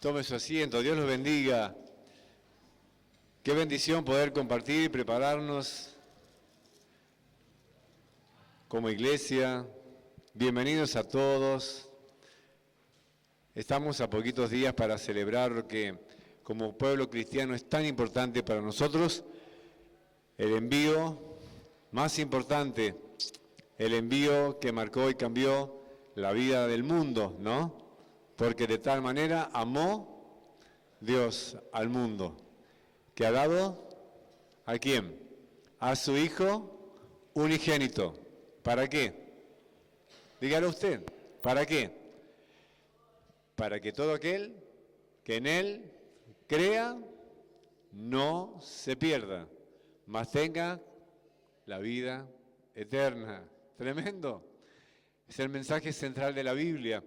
Tome su asiento, Dios los bendiga. Qué bendición poder compartir y prepararnos como iglesia. Bienvenidos a todos. Estamos a poquitos días para celebrar lo que como pueblo cristiano es tan importante para nosotros, el envío más importante, el envío que marcó y cambió la vida del mundo, ¿no? Porque de tal manera amó Dios al mundo, que ha dado ¿a quién? A su Hijo unigénito. ¿Para qué? Dígalo usted, ¿para qué? Para que todo aquel que en Él crea no se pierda, mas tenga la vida eterna. Tremendo. Es el mensaje central de la Biblia.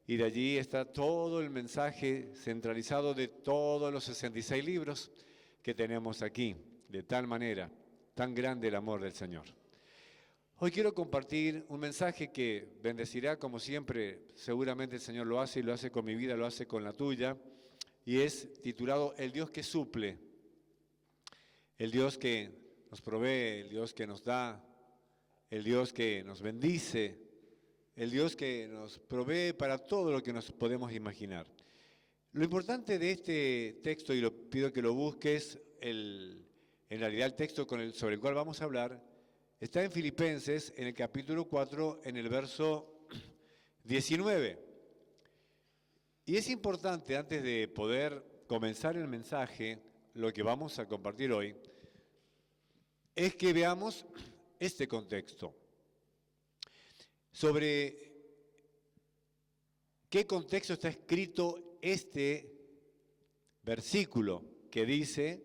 Y de allí está todo el mensaje centralizado de todos los 66 libros que tenemos aquí. De tal manera, tan grande el amor del Señor. Hoy quiero compartir un mensaje que bendecirá, como siempre, seguramente el Señor lo hace, y lo hace con mi vida, lo hace con la tuya, y es titulado El Dios que suple, el Dios que nos provee, el Dios que nos da, el Dios que nos bendice, el Dios que nos provee para todo lo que nos podemos imaginar. Lo importante de este texto, y lo pido que lo busques, en realidad el texto sobre el cual vamos a hablar, está en Filipenses, en el capítulo 4, en el verso 19. Y es importante, antes de poder comenzar el mensaje, lo que vamos a compartir hoy, es que veamos este contexto. Sobre qué contexto está escrito este versículo que dice,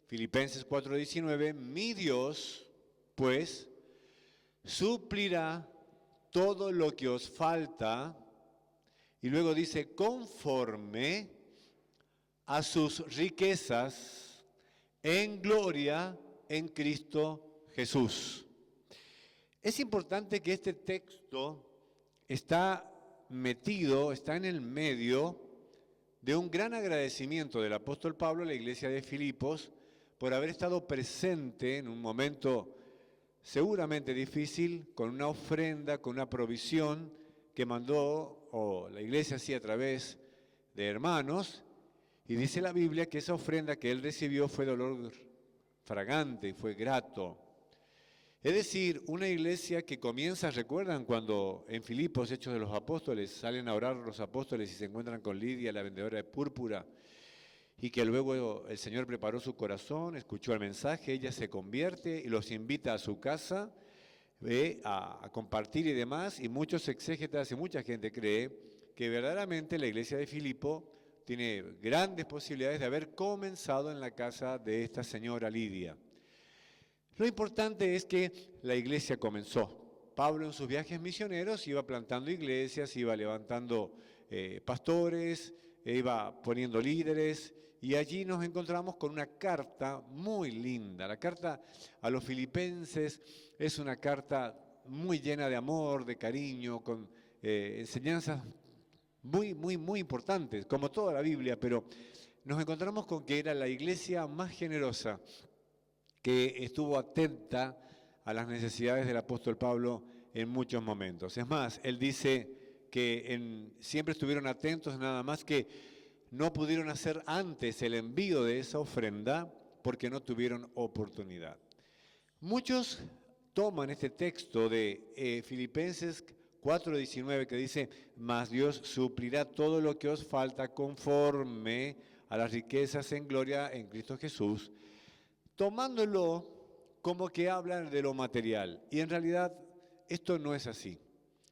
Filipenses 4:19, mi Dios, pues, suplirá todo lo que os falta, y luego dice, conforme a sus riquezas en gloria en Cristo Jesús. Es importante que este texto está en el medio de un gran agradecimiento del apóstol Pablo a la iglesia de Filipos por haber estado presente en un momento seguramente difícil, con una ofrenda, con una provisión que mandó, o la iglesia hacía a través de hermanos, y dice la Biblia que esa ofrenda que él recibió fue de olor fragante, fue grato. Es decir, una iglesia que comienza, ¿recuerdan cuando en Filipos, Hechos de los Apóstoles, salen a orar los apóstoles y se encuentran con Lidia, la vendedora de púrpura, y que luego el Señor preparó su corazón, escuchó el mensaje, ella se convierte y los invita a su casa a compartir y demás, y muchos exégetas y mucha gente cree que verdaderamente la iglesia de Filipo tiene grandes posibilidades de haber comenzado en la casa de esta señora Lidia. Lo importante es que la iglesia comenzó. Pablo en sus viajes misioneros iba plantando iglesias, iba levantando pastores, iba poniendo líderes, y allí nos encontramos con una carta muy linda. La carta a los filipenses es una carta muy llena de amor, de cariño, con enseñanzas muy, muy, muy importantes, como toda la Biblia, pero nos encontramos con que era la iglesia más generosa, que estuvo atenta a las necesidades del apóstol Pablo en muchos momentos. Es más, él dice que siempre estuvieron atentos, nada más que no pudieron hacer antes el envío de esa ofrenda porque no tuvieron oportunidad. Muchos toman este texto de Filipenses 4:19 que dice, mas Dios suplirá todo lo que os falta conforme a las riquezas en gloria en Cristo Jesús, tomándolo como que hablan de lo material. Y en realidad esto no es así.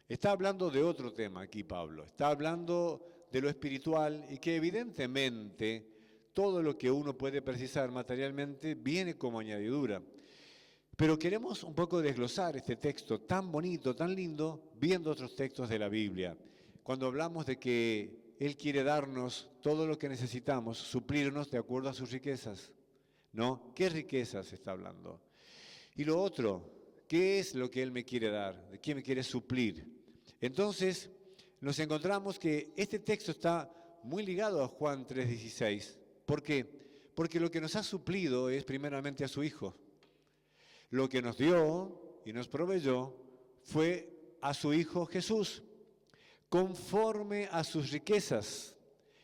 Está hablando de otro tema aquí Pablo. Está hablando de lo espiritual y que evidentemente todo lo que uno puede precisar materialmente viene como añadidura. Pero queremos un poco desglosar este texto tan bonito, tan lindo, viendo otros textos de la Biblia. Cuando hablamos de que Él quiere darnos todo lo que necesitamos, suplirnos de acuerdo a sus riquezas. ¿No? ¿Qué riquezas está hablando? Y lo otro, ¿qué es lo que Él me quiere dar? ¿De qué me quiere suplir? Entonces, nos encontramos que este texto está muy ligado a Juan 3:16. ¿Por qué? Porque lo que nos ha suplido es primeramente a su Hijo. Lo que nos dio y nos proveyó fue a su Hijo Jesús, conforme a sus riquezas.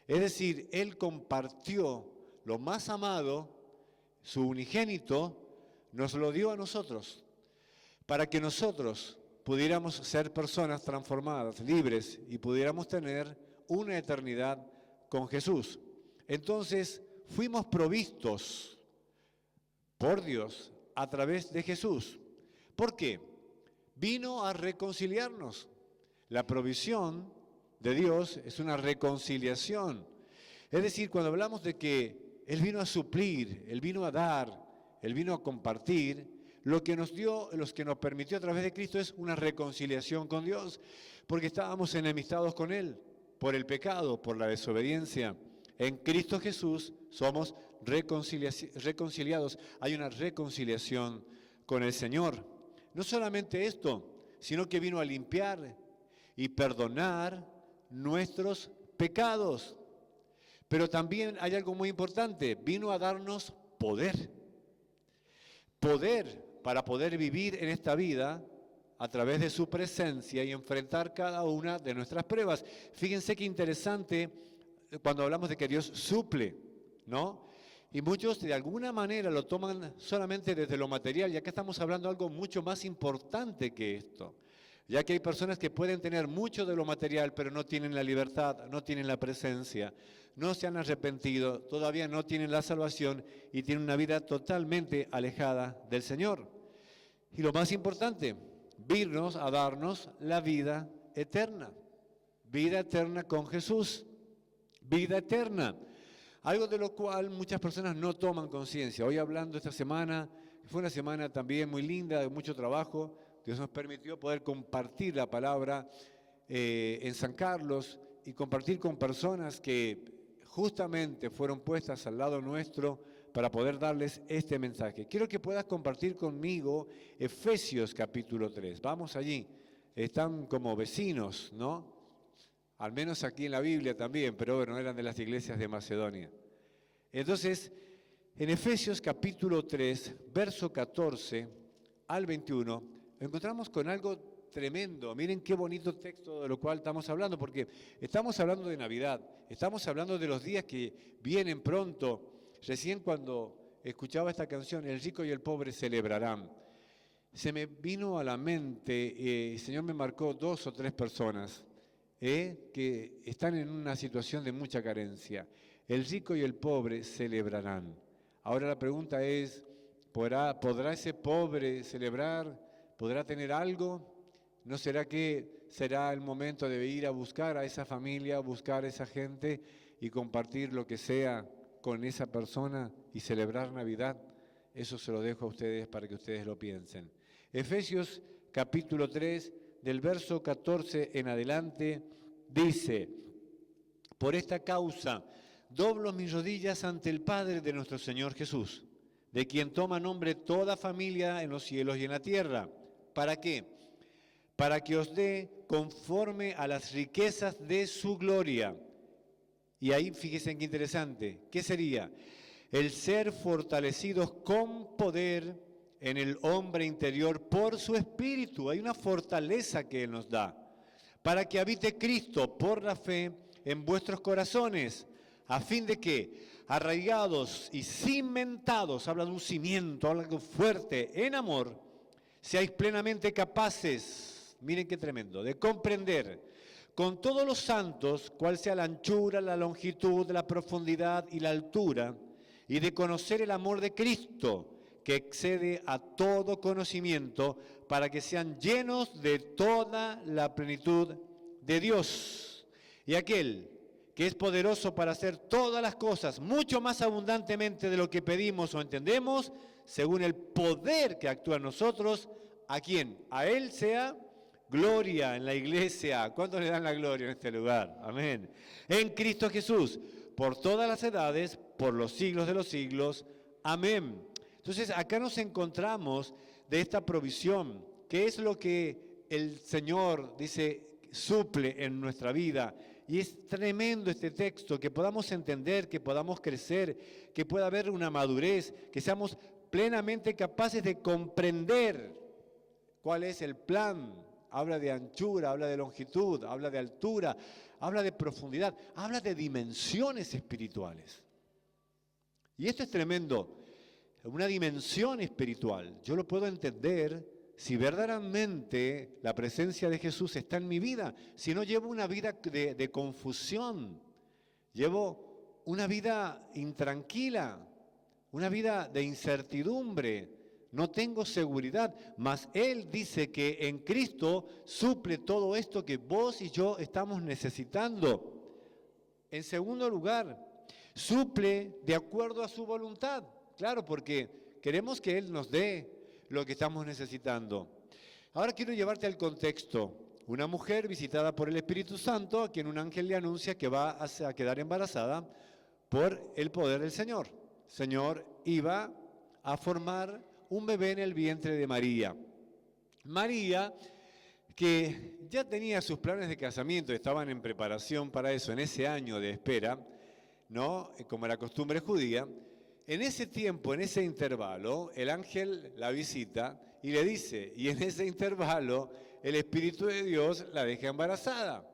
Es decir, Él compartió lo más amado, su unigénito, nos lo dio a nosotros, para que nosotros pudiéramos ser personas transformadas, libres, y pudiéramos tener una eternidad con Jesús. Entonces, fuimos provistos por Dios a través de Jesús. ¿Por qué? Vino a reconciliarnos. La provisión de Dios es una reconciliación. Es decir, cuando hablamos de que Él vino a suplir, Él vino a dar, Él vino a compartir, lo que nos dio, lo que nos permitió a través de Cristo es una reconciliación con Dios, porque estábamos enemistados con Él por el pecado, por la desobediencia. En Cristo Jesús somos reconciliados. Hay una reconciliación con el Señor. No solamente esto, sino que vino a limpiar y perdonar nuestros pecados. Pero también hay algo muy importante, vino a darnos poder. Poder para poder vivir en esta vida a través de su presencia y enfrentar cada una de nuestras pruebas. Fíjense qué interesante cuando hablamos de que Dios suple, ¿no? Y muchos de alguna manera lo toman solamente desde lo material, y acá estamos hablando de algo mucho más importante que esto. Ya que hay personas que pueden tener mucho de lo material, pero no tienen la libertad, no tienen la presencia, no se han arrepentido, todavía no tienen la salvación y tienen una vida totalmente alejada del Señor. Y lo más importante, virnos a darnos la vida eterna con Jesús, vida eterna. Algo de lo cual muchas personas no toman conciencia. Hoy hablando esta semana, fue una semana también muy linda, de mucho trabajo. Dios nos permitió poder compartir la palabra en San Carlos y compartir con personas que justamente fueron puestas al lado nuestro para poder darles este mensaje. Quiero que puedas compartir conmigo Efesios capítulo 3. Vamos allí. Están como vecinos, ¿no? Al menos aquí en la Biblia también, pero bueno, eran de las iglesias de Macedonia. Entonces, en Efesios capítulo 3, verso 14 al 21, encontramos con algo tremendo. Miren qué bonito texto de lo cual estamos hablando, porque estamos hablando de Navidad, estamos hablando de los días que vienen pronto. Recién cuando escuchaba esta canción, El rico y el pobre celebrarán, se me vino a la mente, el Señor me marcó 2 o 3 personas que están en una situación de mucha carencia. El rico y el pobre celebrarán. Ahora la pregunta es, ¿podrá ese pobre celebrar? ¿Podrá tener algo? ¿No será que será el momento de ir a buscar a esa familia, buscar a esa gente y compartir lo que sea con esa persona y celebrar Navidad? Eso se lo dejo a ustedes para que ustedes lo piensen. Efesios capítulo 3, del verso 14 en adelante, dice: por esta causa doblo mis rodillas ante el Padre de nuestro Señor Jesús, de quien toma nombre toda familia en los cielos y en la tierra. ¿Para qué? Para que os dé conforme a las riquezas de su gloria. Y ahí fíjense qué interesante. ¿Qué sería? El ser fortalecidos con poder en el hombre interior por su espíritu. Hay una fortaleza que Él nos da. Para que habite Cristo por la fe en vuestros corazones, a fin de que, arraigados y cimentados, habla de un cimiento, habla de algo fuerte, en amor, seáis plenamente capaces, miren qué tremendo, de comprender con todos los santos cuál sea la anchura, la longitud, la profundidad y la altura, y de conocer el amor de Cristo, que excede a todo conocimiento, para que sean llenos de toda la plenitud de Dios. Y aquel que es poderoso para hacer todas las cosas mucho más abundantemente de lo que pedimos o entendemos, según el poder que actúa en nosotros, ¿a quién? A Él sea gloria en la iglesia. ¿Cuántos le dan la gloria en este lugar? Amén. En Cristo Jesús, por todas las edades, por los siglos de los siglos. Amén. Entonces, acá nos encontramos de esta provisión, que es lo que el Señor dice suple en nuestra vida Y es tremendo este texto, que podamos entender, que podamos crecer, que pueda haber una madurez, que seamos plenamente capaces de comprender cuál es el plan. Habla de anchura, habla de longitud, habla de altura, habla de profundidad, habla de dimensiones espirituales. Y esto es tremendo, una dimensión espiritual. Yo lo puedo entender si verdaderamente la presencia de Jesús está en mi vida. Si no, llevo una vida de confusión, llevo una vida intranquila, una vida de incertidumbre. No tengo seguridad, mas Él dice que en Cristo suple todo esto que vos y yo estamos necesitando. En segundo lugar, suple de acuerdo a su voluntad. Claro, porque queremos que Él nos dé lo que estamos necesitando. Ahora quiero llevarte al contexto. Una mujer visitada por el Espíritu Santo, a quien un ángel le anuncia que va a quedar embarazada por el poder del Señor. El Señor iba a formar un bebé en el vientre de María. María, que ya tenía sus planes de casamiento, estaban en preparación para eso, en ese año de espera, ¿no? Como era costumbre judía. En ese tiempo, en ese intervalo, el ángel la visita y le dice, y en ese intervalo, el Espíritu de Dios la deja embarazada.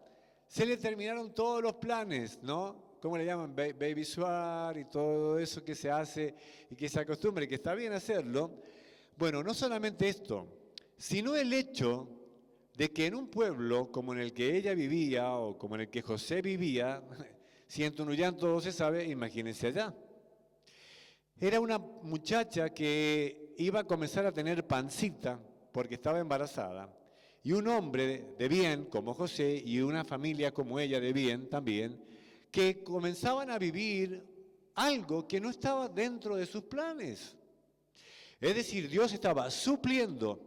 Se le terminaron todos los planes, ¿no? ¿Cómo le llaman? Baby shower y todo eso que se hace y que se acostumbra y que está bien hacerlo. Bueno, no solamente esto, sino el hecho de que en un pueblo como en el que ella vivía o como en el que José vivía, si en Tunuyán todo se sabe, imagínense allá. Era una muchacha que iba a comenzar a tener pancita porque estaba embarazada. Y un hombre de bien como José y una familia como ella de bien también, que comenzaban a vivir algo que no estaba dentro de sus planes. Es decir, Dios estaba supliendo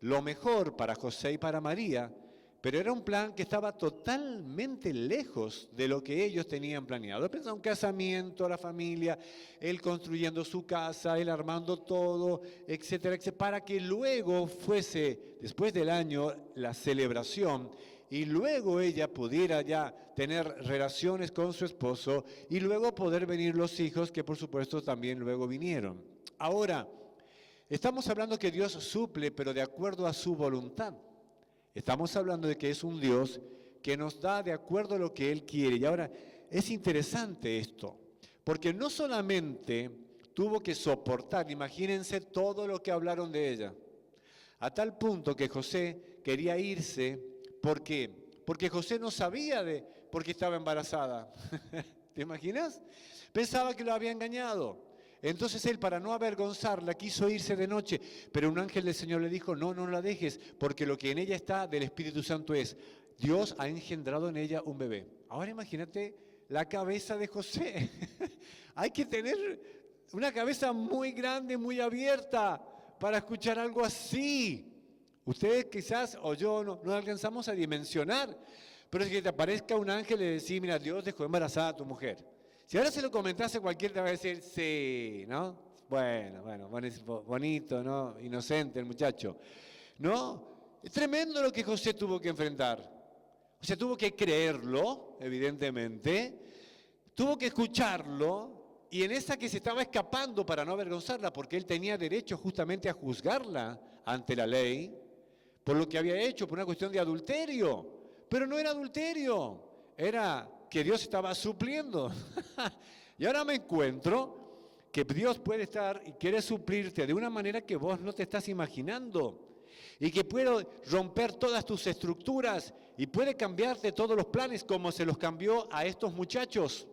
lo mejor para José y para María, pero era un plan que estaba totalmente lejos de lo que ellos tenían planeado. Pensaba un casamiento, la familia, él construyendo su casa, él armando todo, etcétera, etcétera, para que luego fuese, después del año, la celebración, y luego ella pudiera ya tener relaciones con su esposo, y luego poder venir los hijos, que por supuesto también luego vinieron. Ahora, estamos hablando que Dios suple, pero de acuerdo a su voluntad. Estamos hablando de que es un Dios que nos da de acuerdo a lo que Él quiere. Y ahora, es interesante esto, porque no solamente tuvo que soportar, imagínense todo lo que hablaron de ella, a tal punto que José quería irse. ¿Por qué? Porque José no sabía de por qué estaba embarazada. ¿Te imaginas? Pensaba que lo había engañado. Entonces él, para no avergonzarla, quiso irse de noche, pero un ángel del Señor le dijo, no, no la dejes, porque lo que en ella está del Espíritu Santo es, Dios ha engendrado en ella un bebé. Ahora imagínate la cabeza de José. Hay que tener una cabeza muy grande, muy abierta, para escuchar algo así. Ustedes quizás, o yo, no alcanzamos a dimensionar, pero es que te aparezca un ángel y le decís, mira, Dios dejó embarazada a tu mujer. Si ahora se lo comentase cualquiera te va a decir, sí, ¿no? Bueno, bonito, ¿no? Inocente el muchacho. ¿No? Es tremendo lo que José tuvo que enfrentar. O sea, tuvo que creerlo, evidentemente, tuvo que escucharlo, y en esa que se estaba escapando para no avergonzarla, porque él tenía derecho justamente a juzgarla ante la ley, por lo que había hecho, por una cuestión de adulterio. Pero no era adulterio, era que Dios estaba supliendo. Y ahora me encuentro que Dios puede estar y quiere suplirte de una manera que vos no te estás imaginando. Y que puede romper todas tus estructuras y puede cambiarte todos los planes como se los cambió a estos muchachos.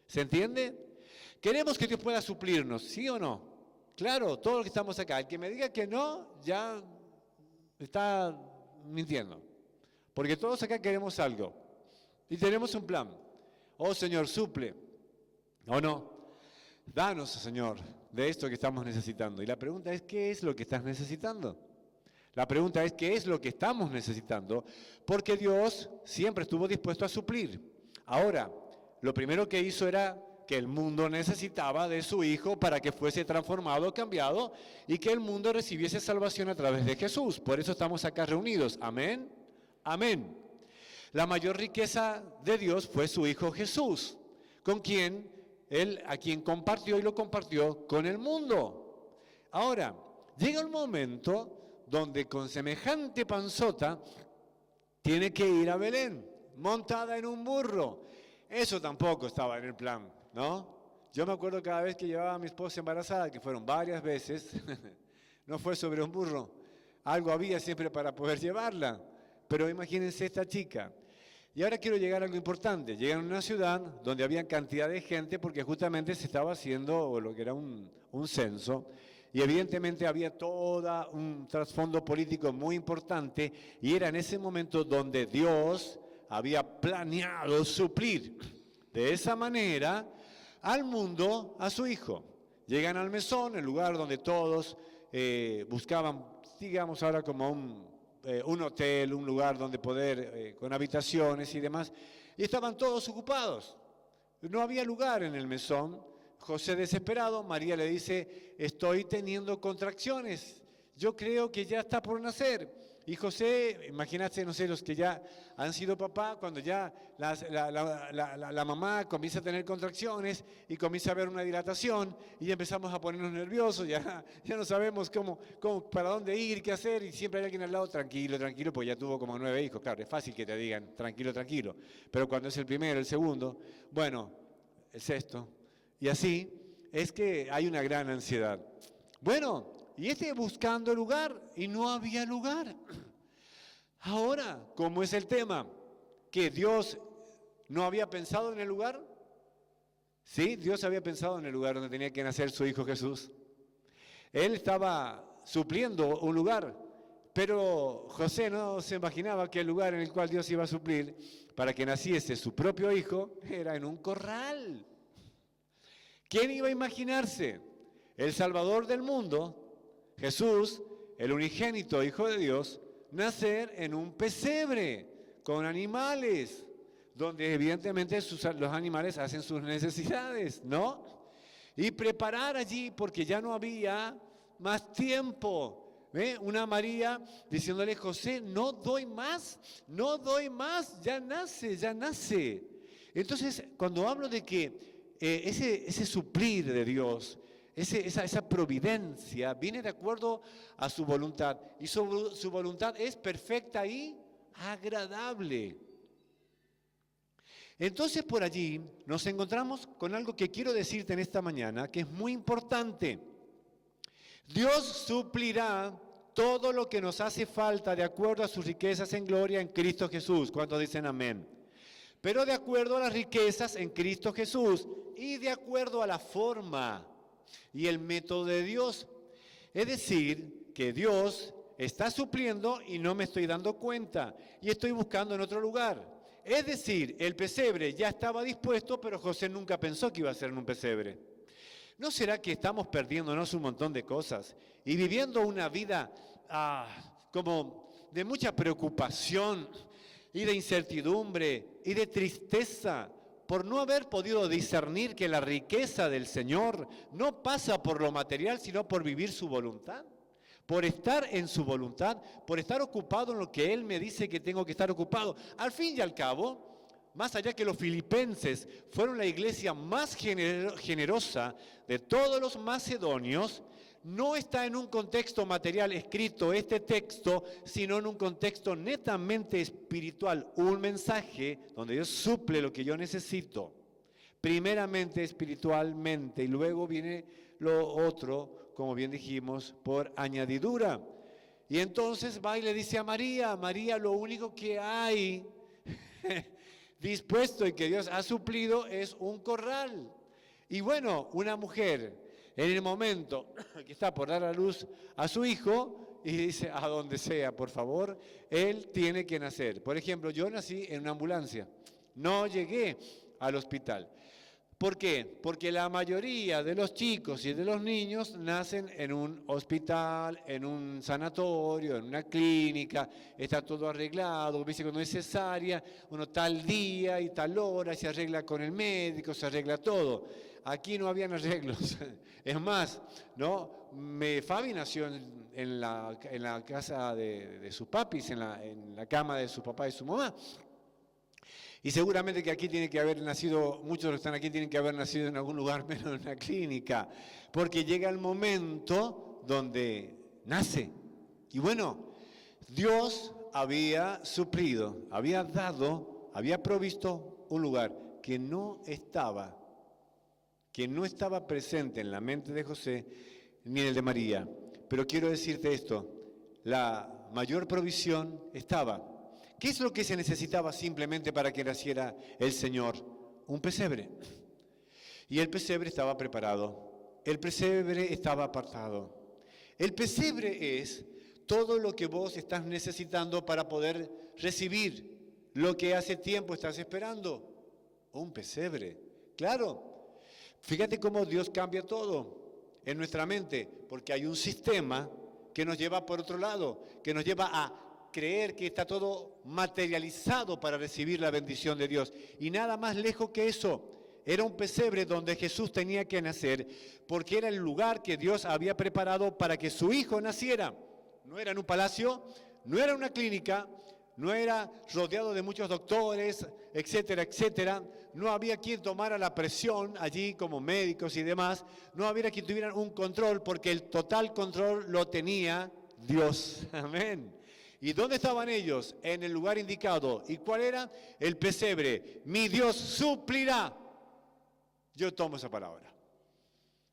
¿Se entiende? Queremos que Dios pueda suplirnos, ¿sí o no? Claro, todos los que estamos acá. El que me diga que no, ya está mintiendo. Porque todos acá queremos algo. Y tenemos un plan. Oh Señor, suple. ¿O no? Danos, Señor, de esto que estamos necesitando. Y la pregunta es, ¿qué es lo que estás necesitando? La pregunta es, ¿qué es lo que estamos necesitando? Porque Dios siempre estuvo dispuesto a suplir. Ahora, lo primero que hizo era que el mundo necesitaba de su Hijo para que fuese transformado, cambiado, y que el mundo recibiese salvación a través de Jesús. Por eso estamos acá reunidos. Amén. Amén. La mayor riqueza de Dios fue su Hijo Jesús, a quien compartió y lo compartió con el mundo. Ahora, llega un momento donde con semejante panzota tiene que ir a Belén, montada en un burro. Eso tampoco estaba en el plan, ¿no? Yo me acuerdo cada vez que llevaba a mi esposa embarazada, que fueron varias veces, no fue sobre un burro, algo había siempre para poder llevarla. Pero imagínense esta chica. Y ahora quiero llegar a algo importante. Llegan a una ciudad donde había cantidad de gente porque justamente se estaba haciendo lo que era un censo. Y evidentemente había todo un trasfondo político muy importante. Y era en ese momento donde Dios había planeado suplir de esa manera al mundo a su Hijo. Llegan al mesón, el lugar donde todos buscaban, digamos ahora como un hotel, un lugar donde poder, con habitaciones y demás, y estaban todos ocupados. No había lugar en el mesón. José desesperado, María le dice, estoy teniendo contracciones, yo creo que ya está por nacer. Y José, imagínate, no sé, los que ya han sido papá, cuando ya la mamá comienza a tener contracciones y comienza a haber una dilatación y ya empezamos a ponernos nerviosos, ya no sabemos cómo, para dónde ir, qué hacer, y siempre hay alguien al lado, tranquilo, tranquilo, pues ya tuvo como 9 hijos. Claro, es fácil que te digan, tranquilo, tranquilo, pero cuando es el primero, el segundo, bueno, el sexto, y así es que hay una gran ansiedad. Bueno, y buscando lugar, y no había lugar. Ahora, ¿cómo es el tema? ¿Que Dios no había pensado en el lugar? Sí, Dios había pensado en el lugar donde tenía que nacer su Hijo Jesús. Él estaba supliendo un lugar, pero José no se imaginaba que el lugar en el cual Dios iba a suplir para que naciese su propio hijo era en un corral. ¿Quién iba a imaginarse? El Salvador del mundo, Jesús, el unigénito Hijo de Dios, nacer en un pesebre con animales, donde evidentemente los animales hacen sus necesidades, ¿no? Y preparar allí, porque ya no había más tiempo. Una María diciéndole, José, no doy más, ya nace. Entonces, cuando hablo de que ese suplir de Dios, esa providencia viene de acuerdo a su voluntad, y su voluntad es perfecta y agradable. Entonces por allí nos encontramos con algo que quiero decirte en esta mañana, que es muy importante. Dios suplirá todo lo que nos hace falta de acuerdo a sus riquezas en gloria en Cristo Jesús. ¿Cuántos dicen amén? Pero de acuerdo a las riquezas en Cristo Jesús y de acuerdo a la forma y el método de Dios. Es decir, que Dios está supliendo y no me estoy dando cuenta y estoy buscando en otro lugar. Es decir, el pesebre ya estaba dispuesto, pero José nunca pensó que iba a ser en un pesebre. ¿No será que estamos perdiéndonos un montón de cosas y viviendo una vida como de mucha preocupación y de incertidumbre y de tristeza por no haber podido discernir que la riqueza del Señor no pasa por lo material, sino por vivir su voluntad? Por estar en su voluntad, por estar ocupado en lo que Él me dice que tengo que estar ocupado. Al fin y al cabo, más allá que los filipenses fueron la iglesia más generosa de todos los macedonios, no está en un contexto material escrito este texto, sino en un contexto netamente espiritual, un mensaje donde Dios suple lo que yo necesito, primeramente espiritualmente, y luego viene lo otro, como bien dijimos, por añadidura. Y entonces va y le dice a María, María, lo único que hay dispuesto y que Dios ha suplido es un corral. Y bueno, una mujer en el momento que está por dar a luz a su hijo y dice, a donde sea, por favor, él tiene que nacer. Por ejemplo, yo nací en una ambulancia, no llegué al hospital. ¿Por qué? Porque la mayoría de los chicos y de los niños nacen en un hospital, en un sanatorio, en una clínica, está todo arreglado, dice cuando es cesárea, uno tal día y tal hora, se arregla con el médico, se arregla todo. Aquí no habían arreglos. Es más, ¿no? Fabi nació en la casa de sus papis, en la cama de su papá y su mamá. Y seguramente que aquí tiene que haber nacido, muchos de los que están aquí tienen que haber nacido en algún lugar menos en una clínica, porque llega el momento donde nace. Y bueno, Dios había suplido, había dado, había provisto un lugar que no estaba presente en la mente de José ni en el de María. Pero quiero decirte esto, la mayor provisión estaba. ¿Qué es lo que se necesitaba simplemente para que naciera el Señor? Un pesebre. Y el pesebre estaba preparado. El pesebre estaba apartado. El pesebre es todo lo que vos estás necesitando para poder recibir lo que hace tiempo estás esperando. Un pesebre. Claro. Fíjate cómo Dios cambia todo en nuestra mente, porque hay un sistema que nos lleva por otro lado, que nos lleva a creer que está todo materializado para recibir la bendición de Dios. Y nada más lejos que eso. Era un pesebre donde Jesús tenía que nacer, porque era el lugar que Dios había preparado para que su hijo naciera. No era en un palacio, no era una clínica, no era rodeado de muchos doctores, etcétera, etcétera. No había quien tomara la presión allí como médicos y demás. No había quien tuviera un control, porque el total control lo tenía Dios. Amén. ¿Y dónde estaban ellos? En el lugar indicado. ¿Y cuál era? El pesebre. Mi Dios suplirá. Yo tomo esa palabra.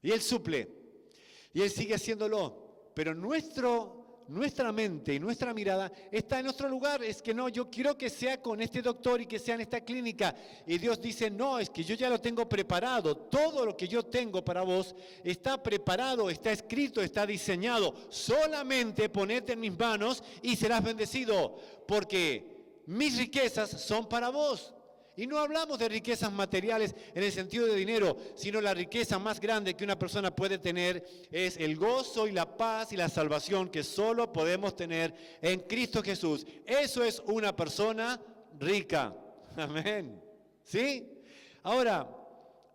Y Él suple. Y Él sigue haciéndolo. Pero nuestra mente y nuestra mirada está en otro lugar. Es que no, yo quiero que sea con este doctor y que sea en esta clínica. Y Dios dice, no, es que yo ya lo tengo preparado. Todo lo que yo tengo para vos está preparado, está escrito, está diseñado. Solamente ponete en mis manos y serás bendecido. Porque mis riquezas son para vos. Y no hablamos de riquezas materiales en el sentido de dinero, sino la riqueza más grande que una persona puede tener es el gozo y la paz y la salvación que solo podemos tener en Cristo Jesús. Eso es una persona rica. Amén. ¿Sí? Ahora,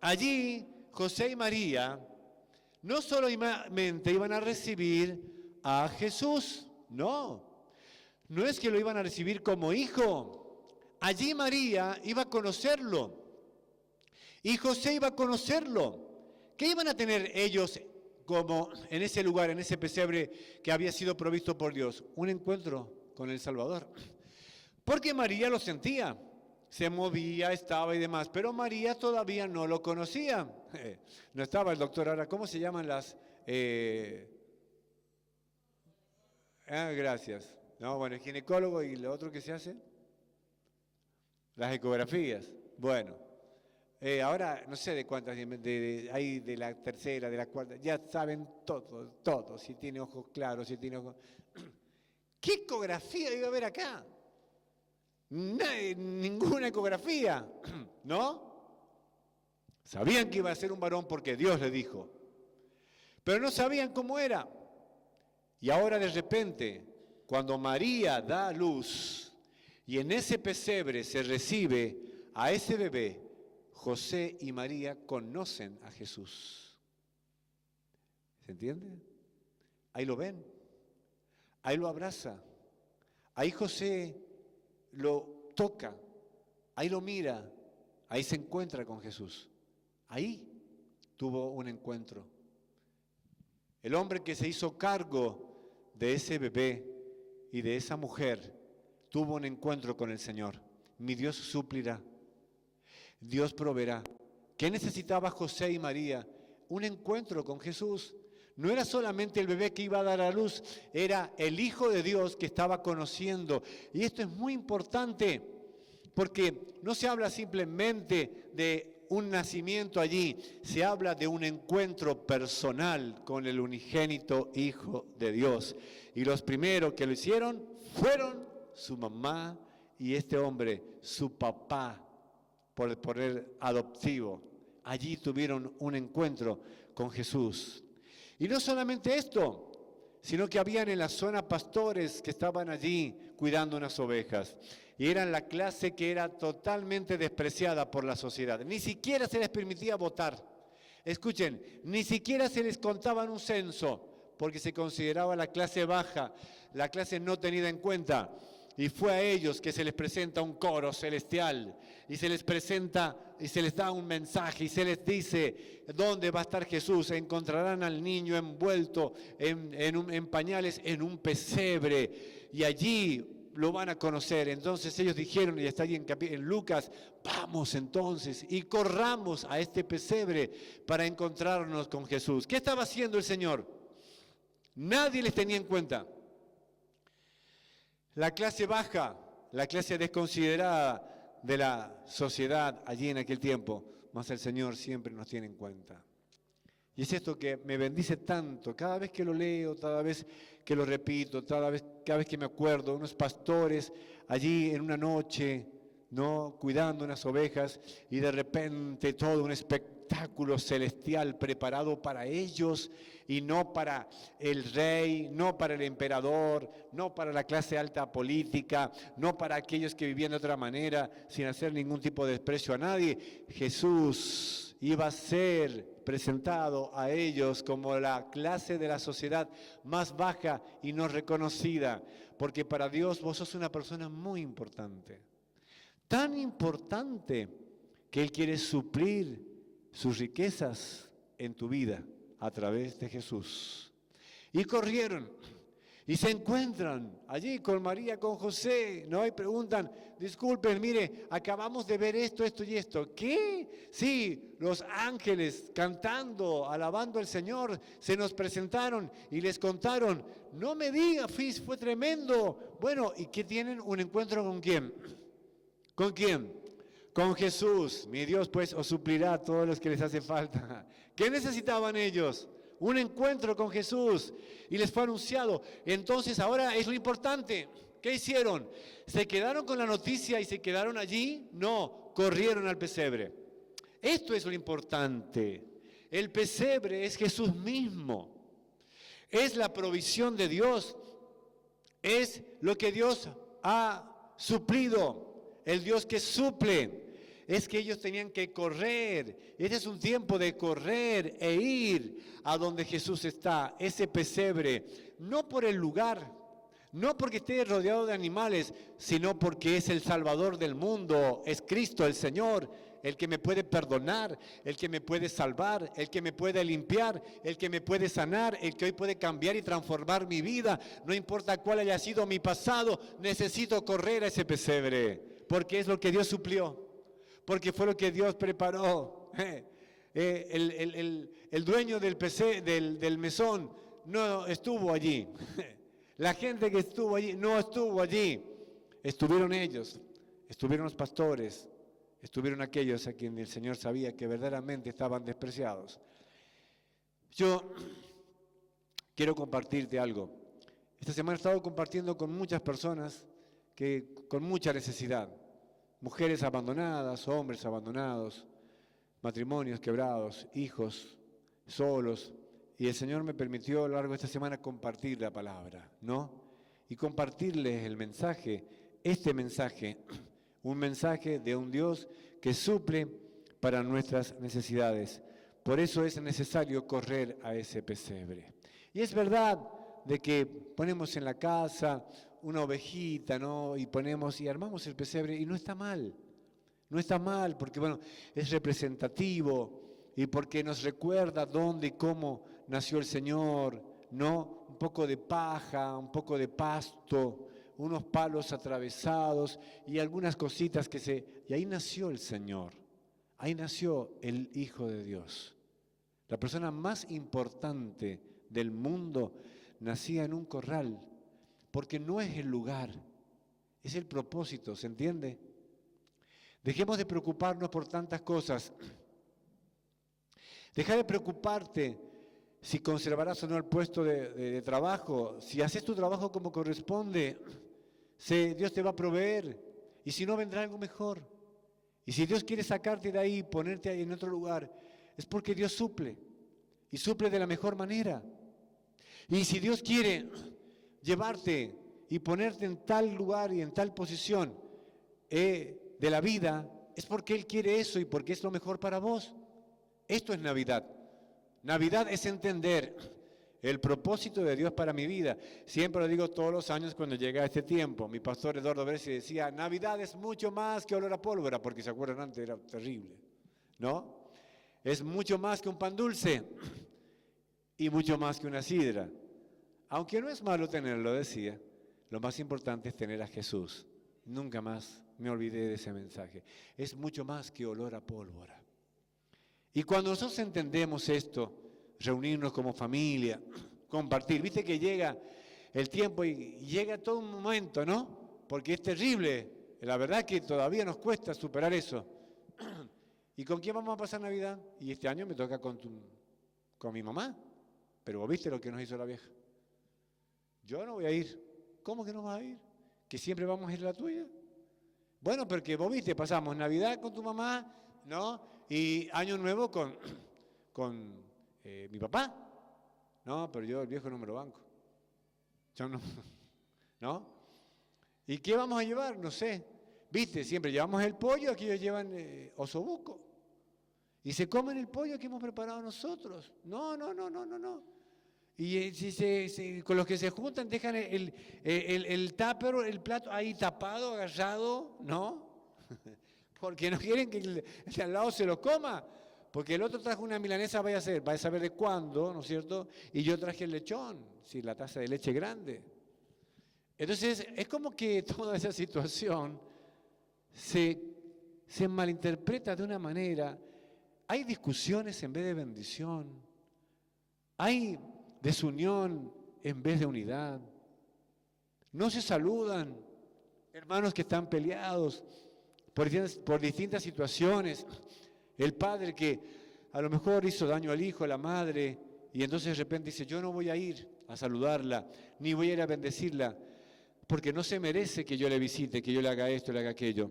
allí José y María no solamente iban a recibir a Jesús, no es que lo iban a recibir como hijo. Allí María iba a conocerlo y José iba a conocerlo. ¿Qué iban a tener ellos como en ese lugar, en ese pesebre que había sido provisto por Dios? Un encuentro con el Salvador. Porque María lo sentía, se movía, estaba y demás, pero María todavía no lo conocía. No estaba el doctor ahora, ¿cómo se llaman las? Gracias. No, bueno, el ginecólogo y lo otro que se hace. Las ecografías. Bueno, ahora no sé de cuántas, hay de la tercera, de la cuarta, ya saben todo, si tiene ojos claros, si tiene ojos... ¿Qué ecografía iba a haber acá? Ninguna ecografía, ¿no? Sabían que iba a ser un varón porque Dios le dijo, pero no sabían cómo era. Y ahora de repente, cuando María da a luz, y en ese pesebre se recibe a ese bebé, José y María conocen a Jesús. ¿Se entiende? Ahí lo ven, ahí lo abraza, ahí José lo toca, ahí lo mira, ahí se encuentra con Jesús. Ahí tuvo un encuentro. El hombre que se hizo cargo de ese bebé y de esa mujer tuvo un encuentro con el Señor. Mi Dios suplirá. Dios proveerá. ¿Qué necesitaba José y María? Un encuentro con Jesús. No era solamente el bebé que iba a dar a luz, era el Hijo de Dios que estaba conociendo. Y esto es muy importante, porque no se habla simplemente de un nacimiento allí, se habla de un encuentro personal con el unigénito Hijo de Dios. Y los primeros que lo hicieron fueron su mamá y este hombre, su papá, por poner adoptivo. Allí tuvieron un encuentro con Jesús. Y no solamente esto, sino que habían en la zona pastores que estaban allí cuidando unas ovejas. Y eran la clase que era totalmente despreciada por la sociedad. Ni siquiera se les permitía votar. Escuchen, ni siquiera se les contaba en un censo, porque se consideraba la clase baja, la clase no tenida en cuenta. y fue a ellos que se les presenta un coro celestial y se les presenta y se les da un mensaje y se les dice dónde va a estar Jesús. Encontrarán al niño envuelto en pañales en un pesebre y allí lo van a conocer. Entonces ellos dijeron, y está ahí en Lucas, vamos entonces y corramos a este pesebre para encontrarnos con Jesús. ¿Qué estaba haciendo el Señor? Nadie les tenía en cuenta. La clase baja, la clase desconsiderada de la sociedad allí en aquel tiempo, mas el Señor siempre nos tiene en cuenta. Y es esto que me bendice tanto, cada vez que lo leo, cada vez que lo repito, cada vez que me acuerdo, unos pastores allí en una noche, ¿no?, cuidando unas ovejas, y de repente todo un espectáculo celestial preparado para ellos, y no para el rey, no para el emperador, no para la clase alta política, no para aquellos que vivían de otra manera, sin hacer ningún tipo de desprecio a nadie. Jesús iba a ser presentado a ellos como la clase de la sociedad más baja y no reconocida, porque para Dios vos sos una persona muy importante, tan importante que Él quiere suplir sus riquezas en tu vida a través de Jesús. Y corrieron y se encuentran allí con María, con José, ¿no? Y preguntan, disculpen, mire, acabamos de ver esto, esto y esto. ¿Qué? Sí, los ángeles cantando, alabando al Señor, se nos presentaron y les contaron. No me diga, fue tremendo. Bueno, ¿y qué tienen? ¿Un encuentro con quién? ¿Con quién? Con Jesús. Mi Dios pues os suplirá a todos los que les hace falta. ¿Qué necesitaban ellos? Un encuentro con Jesús, y les fue anunciado. Entonces ahora es lo importante. ¿Qué hicieron? ¿Se quedaron con la noticia y se quedaron allí? No, corrieron al pesebre. Esto es lo importante. El pesebre es Jesús mismo. Es la provisión de Dios. Es lo que Dios ha suplido. El Dios que suple. Es que ellos tenían que correr. Este es un tiempo de correr e ir a donde Jesús está, ese pesebre, no por el lugar, no porque esté rodeado de animales, sino porque es el Salvador del mundo, es Cristo el Señor, el que me puede perdonar, el que me puede salvar, el que me puede limpiar, el que me puede sanar, el que hoy puede cambiar y transformar mi vida. No importa cuál haya sido mi pasado, necesito correr a ese pesebre, porque es lo que Dios suplió. Porque fue lo que Dios preparó. El dueño del mesón no estuvo allí. La gente que estuvo allí no estuvo allí. Estuvieron ellos, estuvieron los pastores, estuvieron aquellos a quienes el Señor sabía que verdaderamente estaban despreciados. Yo quiero compartirte algo. Esta semana he estado compartiendo con muchas personas que con mucha necesidad. Mujeres abandonadas, hombres abandonados, matrimonios quebrados, hijos solos. Y el Señor me permitió a lo largo de esta semana compartir la palabra, ¿no? Y compartirles el mensaje, este mensaje, un mensaje de un Dios que suple para nuestras necesidades. Por eso es necesario correr a ese pesebre. Y es verdad de que ponemos en la casa una ovejita, ¿no? Y armamos el pesebre, y no está mal. No está mal, porque bueno, es representativo y porque nos recuerda dónde y cómo nació el Señor, ¿no? Un poco de paja, un poco de pasto, unos palos atravesados y algunas cositas y ahí nació el Señor. Ahí nació el Hijo de Dios. La persona más importante del mundo nacía en un corral. Porque no es el lugar, es el propósito, ¿se entiende? Dejemos de preocuparnos por tantas cosas. Deja de preocuparte si conservarás o no el puesto de trabajo. Si haces tu trabajo como corresponde, Dios te va a proveer. Y si no, vendrá algo mejor. Y si Dios quiere sacarte de ahí y ponerte ahí en otro lugar, es porque Dios suple. Y suple de la mejor manera. Y si Dios quiere llevarte y ponerte en tal lugar y en tal posición de la vida, es porque Él quiere eso y porque es lo mejor para vos. Esto es Navidad. Navidad es entender el propósito de Dios para mi vida. Siempre lo digo todos los años cuando llega este tiempo. Mi pastor Eduardo Bersi decía, Navidad es mucho más que olor a pólvora, porque se acuerdan antes, era terrible, ¿no? Es mucho más que un pan dulce y mucho más que una sidra. Aunque no es malo tenerlo, decía, lo más importante es tener a Jesús. Nunca más me olvidé de ese mensaje. Es mucho más que olor a pólvora. Y cuando nosotros entendemos esto, reunirnos como familia, compartir, viste que llega el tiempo y llega todo un momento, ¿no? Porque es terrible, la verdad que todavía nos cuesta superar eso. ¿Y con quién vamos a pasar Navidad? Y este año me toca con mi mamá, pero vos viste lo que nos hizo la vieja. Yo no voy a ir. ¿Cómo que no vas a ir? ¿Que siempre vamos a ir a la tuya? Bueno, porque vos viste, pasamos Navidad con tu mamá, ¿no? Y Año Nuevo con mi papá. No, pero yo el viejo no me lo banco. Yo no. ¿No? ¿Y qué vamos a llevar? No sé. Viste, siempre llevamos el pollo, aquí ellos llevan osobuco. Y se comen el pollo que hemos preparado nosotros. No. Y con los que se juntan dejan el tupper, el plato ahí tapado, agarrado, ¿no? Porque no quieren que el de al lado se lo coma. Porque el otro trajo una milanesa, vaya a saber de cuándo, ¿no es cierto? Y yo traje el lechón, sí, la taza de leche grande. Entonces, es como que toda esa situación se malinterpreta de una manera. Hay discusiones en vez de bendición. Hay desunión en vez de unidad. No se saludan hermanos que están peleados por distintas situaciones. El padre que a lo mejor hizo daño al hijo, a la madre, y entonces de repente dice, yo no voy a ir a saludarla, ni voy a ir a bendecirla, porque no se merece que yo le visite, que yo le haga esto, le haga aquello.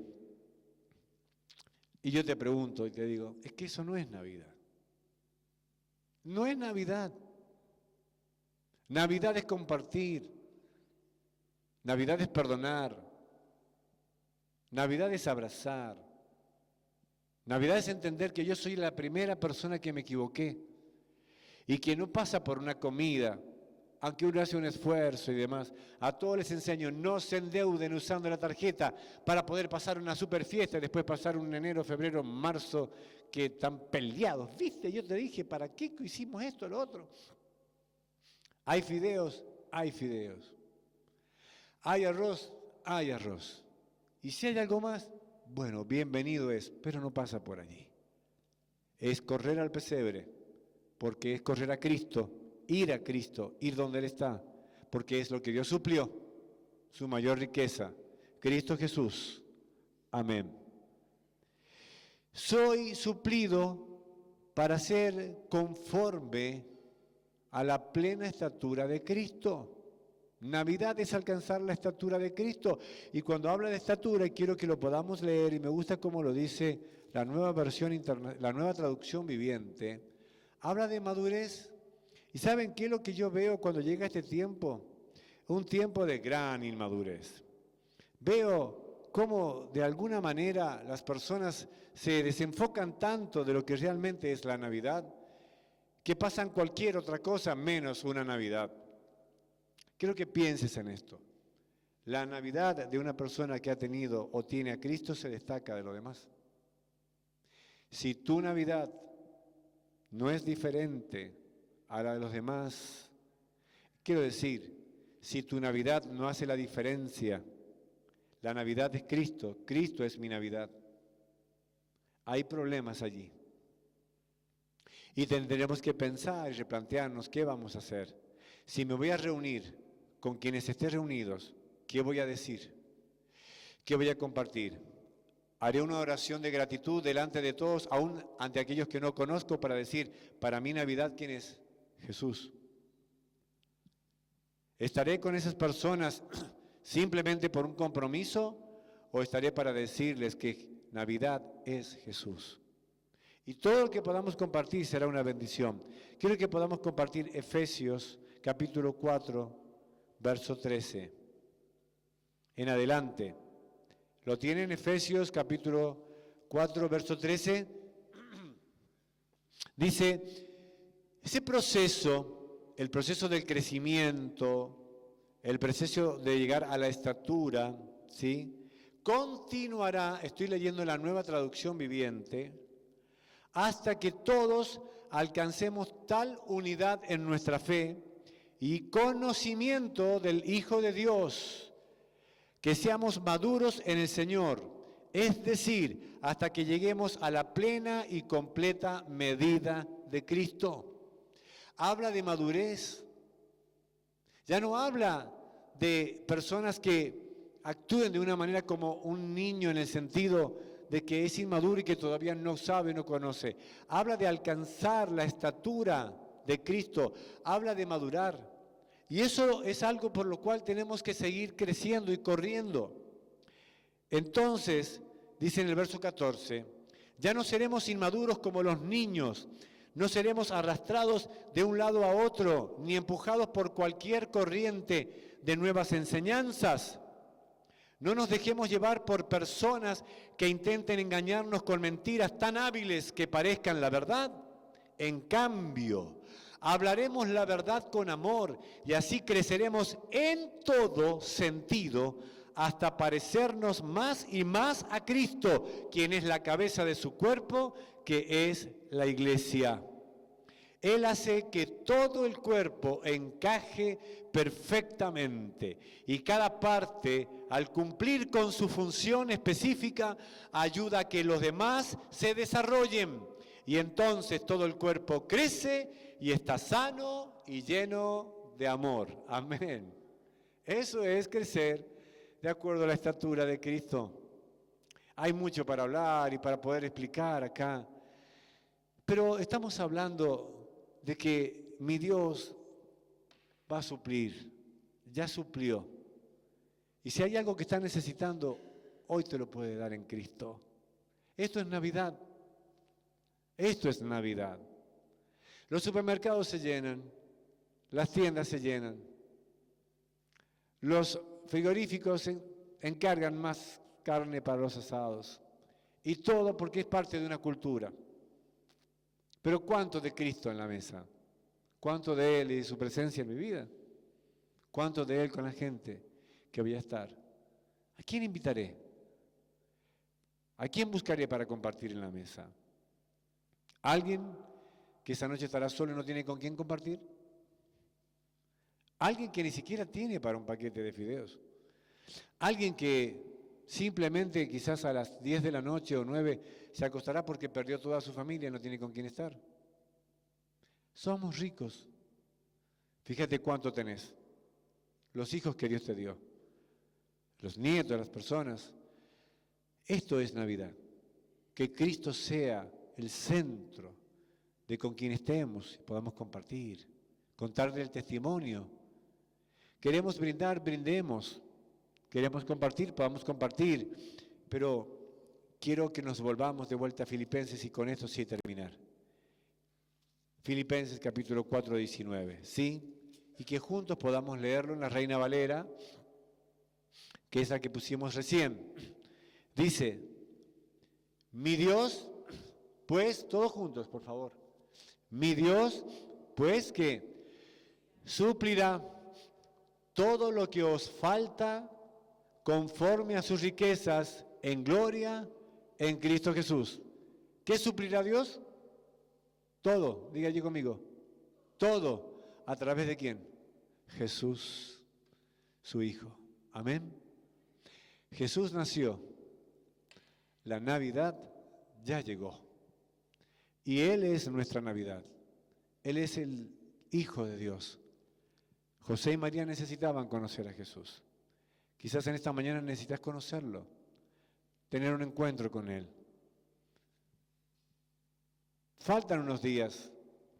Y yo te pregunto y te digo, es que eso no es Navidad. No es Navidad. Navidad es compartir. Navidad es perdonar. Navidad es abrazar. Navidad es entender que yo soy la primera persona que me equivoqué y que no pasa por una comida, aunque uno hace un esfuerzo y demás. A todos les enseño, no se endeuden usando la tarjeta para poder pasar una super fiesta y después pasar un enero, febrero, marzo, que están peleados. ¿Viste? Yo te dije, ¿para qué hicimos esto, lo otro? Hay fideos, hay fideos. Hay arroz, hay arroz. Y si hay algo más, bueno, bienvenido es, pero no pasa por allí. Es correr al pesebre, porque es correr a Cristo, ir donde Él está, porque es lo que Dios suplió, su mayor riqueza, Cristo Jesús. Amén. Soy suplido para ser conforme a la plena estatura de Cristo. Navidad es alcanzar la estatura de Cristo. Y cuando habla de estatura, y quiero que lo podamos leer, y me gusta cómo lo dice la nueva versión la nueva traducción viviente, habla de madurez. ¿Y saben qué es lo que yo veo cuando llega este tiempo? Un tiempo de gran inmadurez. Veo cómo de alguna manera las personas se desenfocan tanto de lo que realmente es la Navidad, que pasan cualquier otra cosa menos una Navidad. Quiero que pienses en esto. La Navidad de una persona que ha tenido o tiene a Cristo se destaca de lo demás. Si tu Navidad no es diferente a la de los demás, quiero decir, si tu Navidad no hace la diferencia, la Navidad es Cristo, Cristo es mi Navidad. Hay problemas allí. Y tendremos que pensar y replantearnos qué vamos a hacer. Si me voy a reunir con quienes estén reunidos, ¿qué voy a decir? ¿Qué voy a compartir? Haré una oración de gratitud delante de todos, aún ante aquellos que no conozco, para decir, para mí Navidad, ¿quién es? Jesús. ¿Estaré con esas personas simplemente por un compromiso o estaré para decirles que Navidad es Jesús? Y todo lo que podamos compartir será una bendición. Quiero que podamos compartir Efesios capítulo 4, verso 13. En adelante. ¿Lo tienen? Efesios capítulo 4, verso 13. Dice, ese proceso el proceso del crecimiento, el proceso de llegar a la estatura, ¿sí? Continuará, estoy leyendo la Nueva Traducción Viviente, hasta que todos alcancemos tal unidad en nuestra fe y conocimiento del Hijo de Dios, que seamos maduros en el Señor, es decir, hasta que lleguemos a la plena y completa medida de Cristo. Habla de madurez. Ya no habla de personas que actúen de una manera como un niño en el sentido de que es inmaduro y que todavía no sabe, no conoce. Habla de alcanzar la estatura de Cristo. Habla de madurar. Y eso es algo por lo cual tenemos que seguir creciendo y corriendo. Entonces, dice en el verso 14, ya no seremos inmaduros como los niños, no seremos arrastrados de un lado a otro, ni empujados por cualquier corriente de nuevas enseñanzas. No nos dejemos llevar por personas que intenten engañarnos con mentiras tan hábiles que parezcan la verdad. En cambio, hablaremos la verdad con amor y así creceremos en todo sentido hasta parecernos más y más a Cristo, quien es la cabeza de su cuerpo, que es la iglesia. Él hace que todo el cuerpo encaje perfectamente y cada parte, al cumplir con su función específica, ayuda a que los demás se desarrollen. Y entonces todo el cuerpo crece y está sano y lleno de amor. Amén. Eso es crecer de acuerdo a la estatura de Cristo. Hay mucho para hablar y para poder explicar acá. Pero estamos hablando de que mi Dios va a suplir, ya suplió. Y si hay algo que está necesitando, hoy te lo puede dar en Cristo. Esto es Navidad. Esto es Navidad. Los supermercados se llenan, las tiendas se llenan, los frigoríficos encargan más carne para los asados. Y todo porque es parte de una cultura. Pero ¿cuánto de Cristo en la mesa? ¿Cuánto de Él y de su presencia en mi vida? ¿Cuánto de Él con la gente que voy a estar? ¿A quién invitaré? ¿A quién buscaré para compartir en la mesa? ¿Alguien que esa noche estará solo y no tiene con quién compartir? ¿Alguien que ni siquiera tiene para un paquete de fideos? ¿Alguien que simplemente quizás a las 10 de la noche o 9 se acostará porque perdió toda su familia y no tiene con quién estar? Somos ricos. Fíjate cuánto tenés. Los hijos que Dios te dio. Los nietos, las personas. Esto es Navidad. Que Cristo sea el centro de con quien estemos y podamos compartir. Contarle el testimonio. Queremos brindar, brindemos. Queremos compartir, podamos compartir. Pero quiero que nos volvamos de vuelta a Filipenses y con esto sí terminar. Filipenses capítulo 4, 19, ¿sí? Y que juntos podamos leerlo en la Reina Valera, que es la que pusimos recién. Dice, mi Dios, pues, todos juntos, por favor. Mi Dios, pues, que suplirá todo lo que os falta conforme a sus riquezas en gloria en Cristo Jesús. ¿Qué suplirá Dios? Todo, diga allí conmigo. Todo. ¿A través de quién? Jesús, su Hijo. Amén. Jesús nació. La Navidad ya llegó. Y Él es nuestra Navidad. Él es el Hijo de Dios. José y María necesitaban conocer a Jesús. Quizás en esta mañana necesitas conocerlo, tener un encuentro con Él. Faltan unos días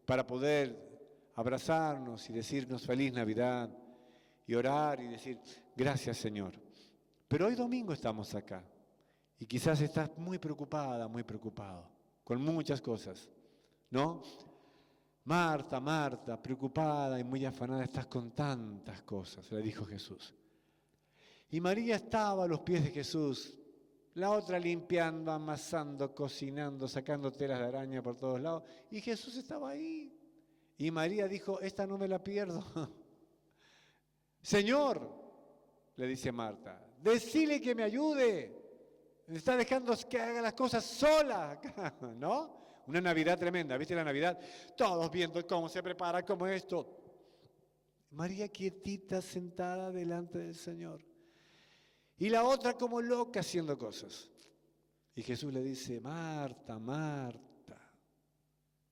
para poder abrazarnos y decirnos feliz Navidad y orar y decir gracias Señor. Pero hoy domingo estamos acá y quizás estás muy preocupada, muy preocupado, con muchas cosas, ¿no? Marta, Marta, preocupada y muy afanada, estás con tantas cosas, le dijo Jesús. Y María estaba a los pies de Jesús, la otra limpiando, amasando, cocinando, sacando telas de araña por todos lados. Y Jesús estaba ahí. Y María dijo, esta no me la pierdo. Señor, le dice Marta, decile que me ayude. Me está dejando que haga las cosas sola, ¿no? Una Navidad tremenda, ¿viste la Navidad? Todos viendo cómo se prepara, cómo esto. María quietita, sentada delante del Señor. Y la otra como loca haciendo cosas. Y Jesús le dice, Marta, Marta,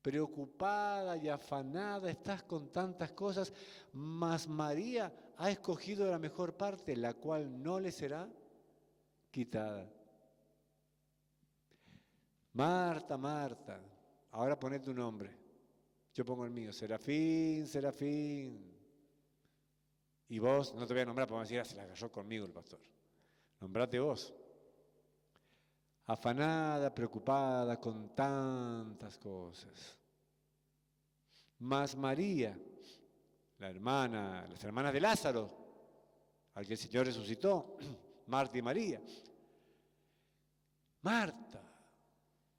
preocupada y afanada estás con tantas cosas, mas María ha escogido la mejor parte, la cual no le será quitada. Marta, Marta, ahora poné tu nombre, yo pongo el mío, Serafín, Serafín. Y vos, no te voy a nombrar, porque decir, se la agarró conmigo el pastor. Nombrate vos. Afanada, preocupada con tantas cosas. Mas María, las hermanas de Lázaro, al que el Señor resucitó, Marta y María. Marta,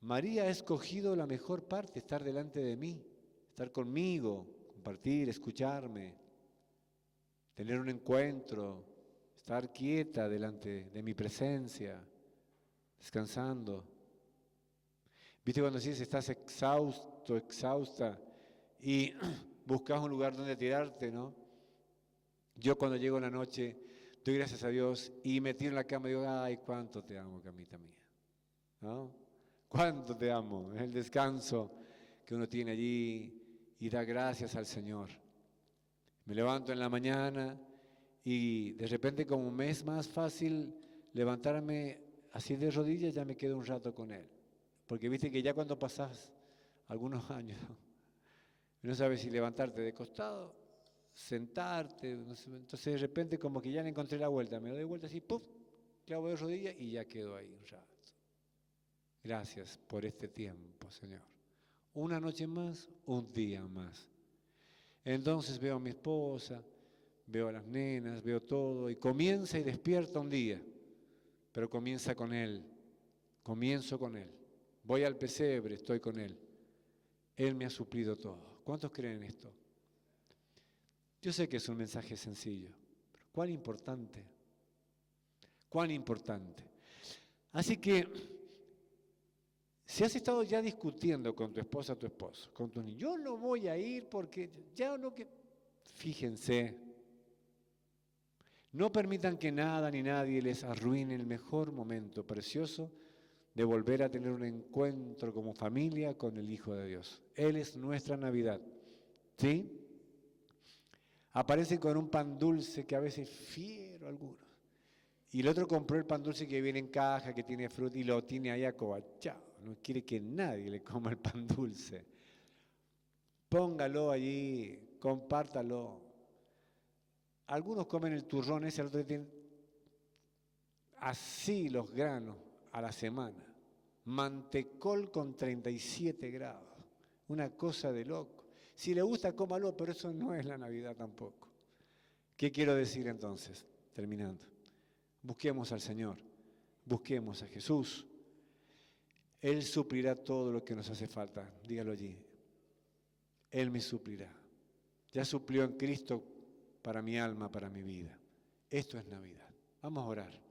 María ha escogido la mejor parte, estar delante de mí, estar conmigo, compartir, escucharme, tener un encuentro, estar quieta delante de mi presencia, descansando. ¿Viste cuando dices estás exhausto, exhausta y buscas un lugar donde tirarte, ¿no? Yo cuando llego en la noche doy gracias a Dios y me tiro en la cama y digo, ay, cuánto te amo, camita mía, ¿no? Cuánto te amo, es el descanso que uno tiene allí y da gracias al Señor. Me levanto en la mañana y de repente como me es más fácil levantarme así de rodillas, ya me quedo un rato con Él. Porque viste que ya cuando pasás algunos años, no sabes si levantarte de costado, sentarte, no sé, entonces de repente como que ya le encontré la vuelta, me doy vuelta así, ¡puf!, clavo de rodillas y ya quedo ahí un rato. Gracias por este tiempo, Señor. Una noche más, un día más. Entonces veo a mi esposa, veo a las nenas, veo todo y comienza y despierta un día, pero comienza con Él, comienzo con Él. Voy al pesebre, estoy con Él. Él me ha suplido todo. ¿Cuántos creen esto? Yo sé que es un mensaje sencillo, pero cuán importante, cuán importante. Así que, si has estado ya discutiendo con tu esposa, tu esposo, con tus niños, yo no voy a ir porque ya no que... Fíjense, no permitan que nada ni nadie les arruine el mejor momento precioso de volver a tener un encuentro como familia con el Hijo de Dios. Él es nuestra Navidad, ¿sí? Aparecen con un pan dulce que a veces fiero algunos. Y el otro compró el pan dulce que viene en caja, que tiene fruta y lo tiene ahí acobachado. No quiere que nadie le coma el pan dulce. Póngalo allí, compártalo. Algunos comen el turrón ese, el otro tiene así los granos a la semana. Mantecol con 37 grados. Una cosa de loco. Si le gusta, cómalo, pero eso no es la Navidad tampoco. ¿Qué quiero decir entonces? Terminando. Busquemos al Señor. Busquemos a Jesús. Él suplirá todo lo que nos hace falta. Dígalo allí. Él me suplirá. Ya suplió en Cristo para mi alma, para mi vida. Esto es Navidad. Vamos a orar.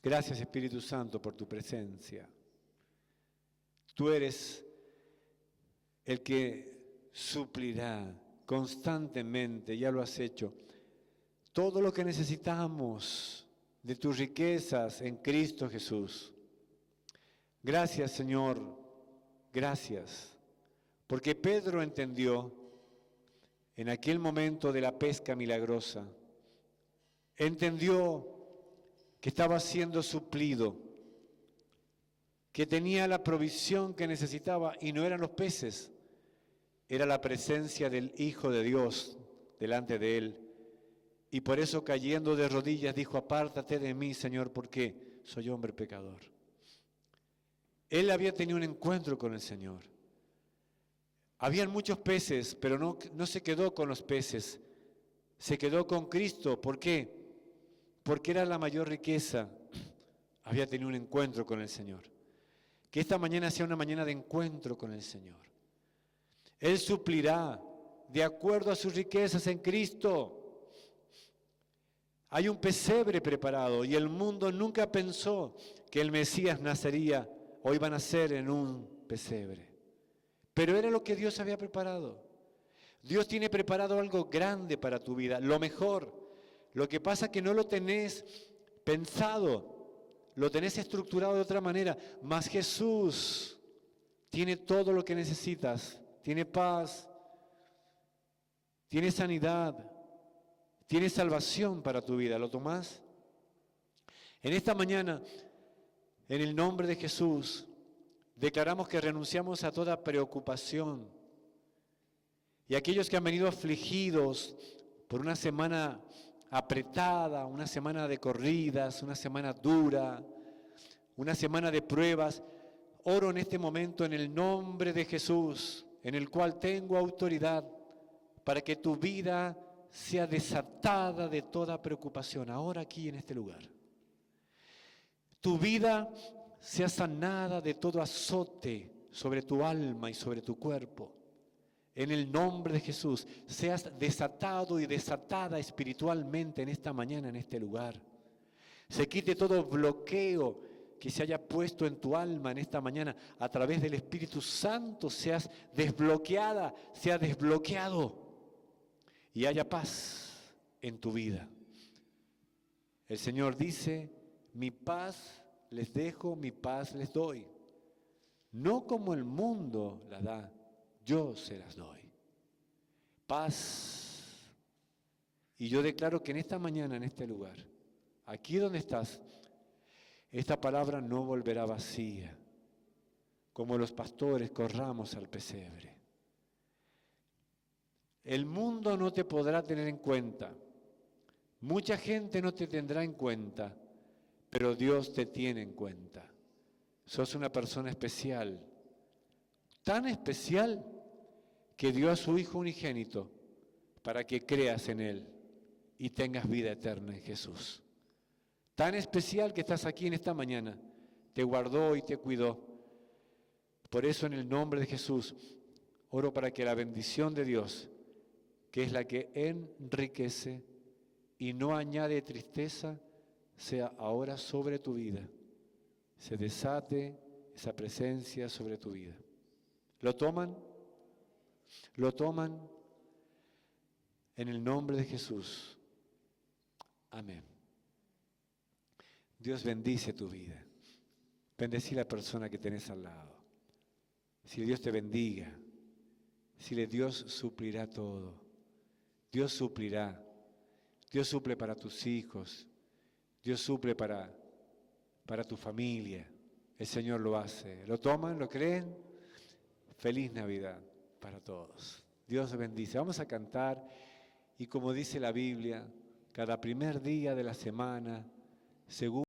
Gracias, Espíritu Santo, por tu presencia. Tú eres el que suplirá constantemente, ya lo has hecho, todo lo que necesitamos de tus riquezas en Cristo Jesús. Gracias, Señor, gracias, porque Pedro entendió en aquel momento de la pesca milagrosa, entendió que estaba siendo suplido, que tenía la provisión que necesitaba y no eran los peces, era la presencia del Hijo de Dios delante de él. Y por eso cayendo de rodillas dijo, apártate de mí, Señor, porque soy hombre pecador. Él había tenido un encuentro con el Señor. Habían muchos peces, pero no se quedó con los peces, se quedó con Cristo. ¿Por qué? Porque era la mayor riqueza. Había tenido un encuentro con el Señor. Que esta mañana sea una mañana de encuentro con el Señor. Él suplirá de acuerdo a sus riquezas en Cristo. Hay un pesebre preparado y el mundo nunca pensó que el Mesías nacería o iba a nacer en un pesebre. Pero era lo que Dios había preparado. Dios tiene preparado algo grande para tu vida, lo mejor. Lo que pasa es que no lo tenés pensado, lo tenés estructurado de otra manera. Mas Jesús tiene todo lo que necesitas. Tiene paz, tiene sanidad, tiene salvación para tu vida. ¿Lo tomás? En esta mañana, en el nombre de Jesús, declaramos que renunciamos a toda preocupación. Y aquellos que han venido afligidos por una semana apretada, una semana de corridas, una semana dura, una semana de pruebas, oro en este momento en el nombre de Jesús, en el cual tengo autoridad, para que tu vida sea desatada de toda preocupación, ahora aquí en este lugar. Tu vida sea sanada de todo azote sobre tu alma y sobre tu cuerpo. En el nombre de Jesús, seas desatado y desatada espiritualmente en esta mañana, en este lugar. Se quite todo bloqueo que se haya puesto en tu alma en esta mañana. A través del Espíritu Santo seas desbloqueada, seas desbloqueado y haya paz en tu vida. El Señor dice, mi paz les dejo, mi paz les doy. No como el mundo la da, yo se las doy. Paz. Y yo declaro que en esta mañana, en este lugar, aquí donde estás, esta palabra no volverá vacía. Como los pastores corramos al pesebre. El mundo no te podrá tener en cuenta. Mucha gente no te tendrá en cuenta, pero Dios te tiene en cuenta. Sos una persona especial. Tan especial que dio a su Hijo unigénito para que creas en Él y tengas vida eterna en Jesús. Tan especial que estás aquí en esta mañana, te guardó y te cuidó. Por eso en el nombre de Jesús, oro para que la bendición de Dios, que es la que enriquece y no añade tristeza, sea ahora sobre tu vida. Se desate esa presencia sobre tu vida. ¿Lo toman? Lo toman en el nombre de Jesús. Amén. Dios bendice tu vida. Bendecí a la persona que tenés al lado. Si Dios te bendiga, si Dios suplirá todo. Dios suplirá. Dios suple para tus hijos. Dios suple para tu familia. El Señor lo hace. ¿Lo toman? ¿Lo creen? Feliz Navidad para todos. Dios los bendice. Vamos a cantar y como dice la Biblia, cada primer día de la semana, según